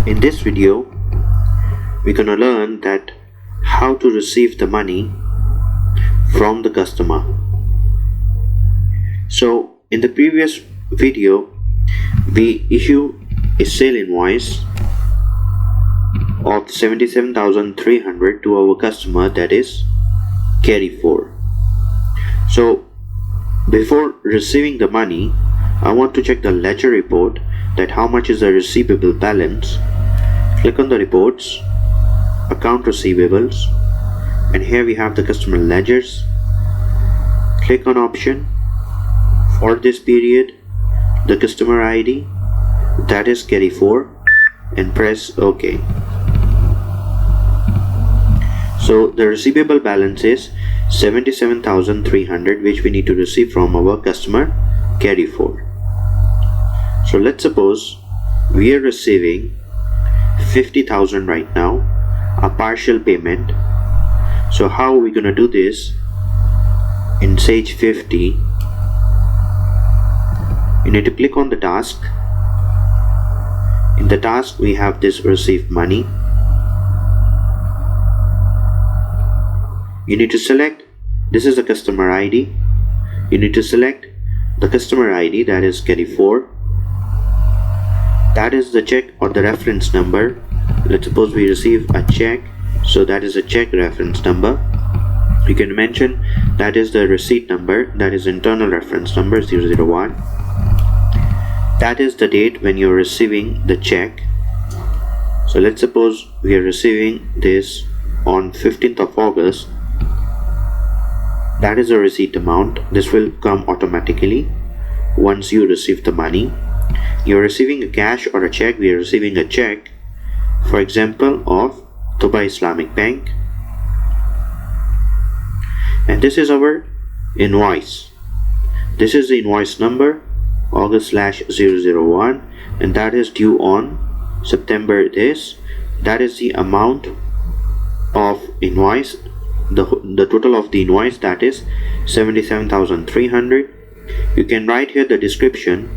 In this video, we're gonna learn that how to receive the money from the customer. So in the previous video, we issue a sale invoice of 77,300 to our customer, that is carry 4. So before receiving the money, I want to check the ledger report, that how much is the receivable balance. Click on the reports, account receivables, and here we have the customer ledgers. Click on option for this period, the customer ID, that is carry 4, and press OK. So the receivable balance is 77,300, which we need to receive from our customer carry 4. So let's suppose we are receiving 50,000 right now, a partial payment. So how are we gonna do this? In Sage 50, you need to click on the task. In the task, we have this receive money. You need to select, this is the customer ID. You need to select the customer ID, that is carry 4. That is the check or the reference number. Let's suppose we receive a check, so that is a check reference number. You can mention that is the receipt number, that is internal reference number 001. That is the date when you're receiving the check. So let's suppose we are receiving this on 15th of August. That is the receipt amount. This will come automatically once you receive the money. You're receiving a cash or a check. We are receiving a check, for example, of Dubai Islamic Bank, and this is our invoice. This is the invoice number August/001, and that is due on September this. That is the amount of invoice, the total of the invoice, that is 77,300. You can write here the description: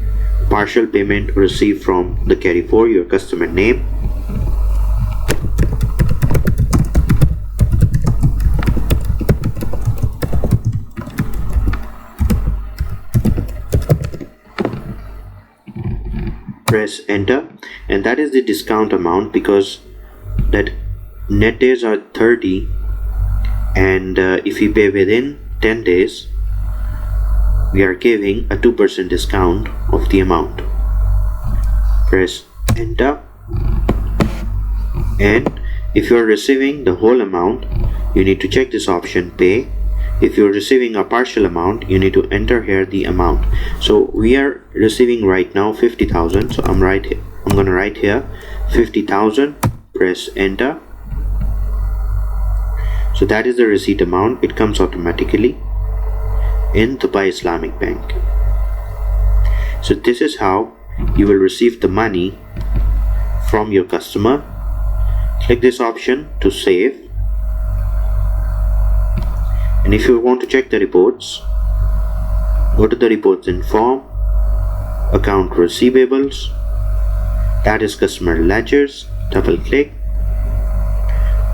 partial payment received from the carry 4, your customer name. Press enter, and that is the discount amount, because that net days are 30, and if you pay within 10 days, we are giving a 2% discount of the amount. Press enter, and if you are receiving the whole amount, you need to check this option pay. If you're receiving a partial amount, you need to enter here the amount. So we are receiving right now 50,000, so I'm gonna write here 50,000. Press enter. So that is the receipt amount. It comes automatically in Dubai Islamic Bank. So this is how you will receive the money from your customer. Click this option to save, and if you want to check the reports, go to the reports in form, account receivables, that is customer ledgers. Double click,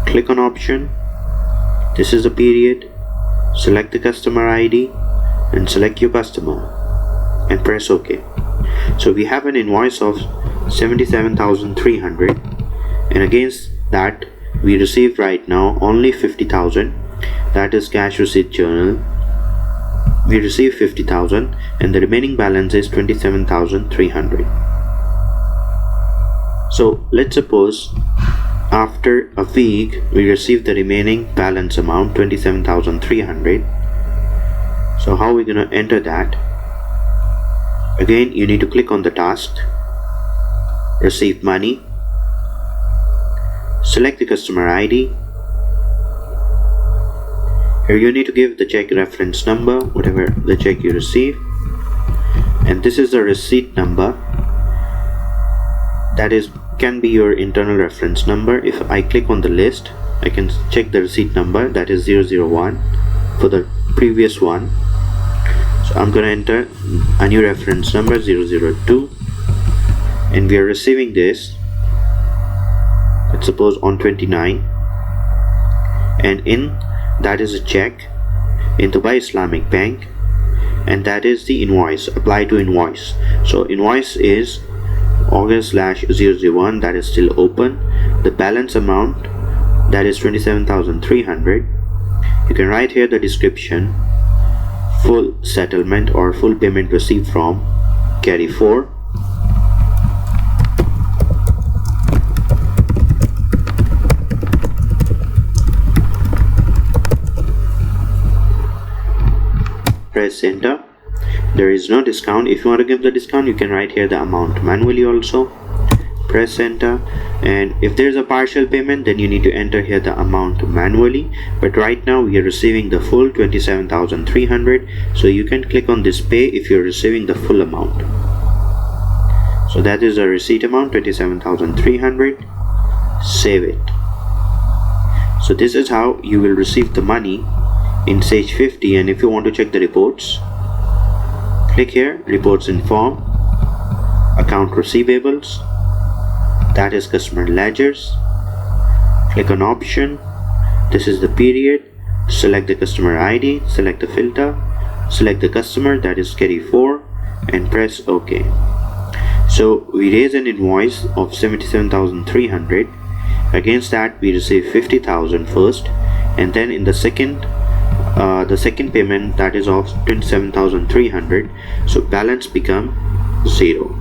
click on option. This is the period. Select the customer ID and select your customer and press OK. So we have an invoice of 77,300, and against that we received right now only 50,000. That is cash receipt journal. We received 50,000, and the remaining balance is 27,300. So let's suppose after a week we receive the remaining balance amount 27,300. So how are we gonna enter that? Again, you need to click on the task, receive money, select the customer ID. Here you need to give the check reference number, whatever the check you receive, and this is the receipt number. That is can be your internal reference number. If I click on the list, I can check the receipt number, that is 001 for the previous one. So I'm gonna enter a new reference number 002, and we are receiving this let's suppose on 29, and in that is a check in Dubai Islamic Bank, and that is the invoice, apply to invoice. So invoice is August/001, that is still open. The balance amount, that is 27,300. You can write here the description, full settlement or full payment received from carry 4. Press enter. There is no discount. If you want to give the discount, you can write here the amount manually also. Press enter, and if there is a partial payment, then you need to enter here the amount manually. But right now we are receiving the full 27,300, so you can click on this pay if you're receiving the full amount. So that is the receipt amount, 27,300. Save it. So this is how you will receive the money in Sage 50. And if you want to check the reports, click here, reports in form, account receivables, that is customer ledgers. Click on option, this is the period, select the customer ID, select the filter, select the customer, that is carry 4, and press OK. So we raise an invoice of 77,300. Against that we receive 50,000 first, and then in the second payment, that is of 27,300, so balance become 0.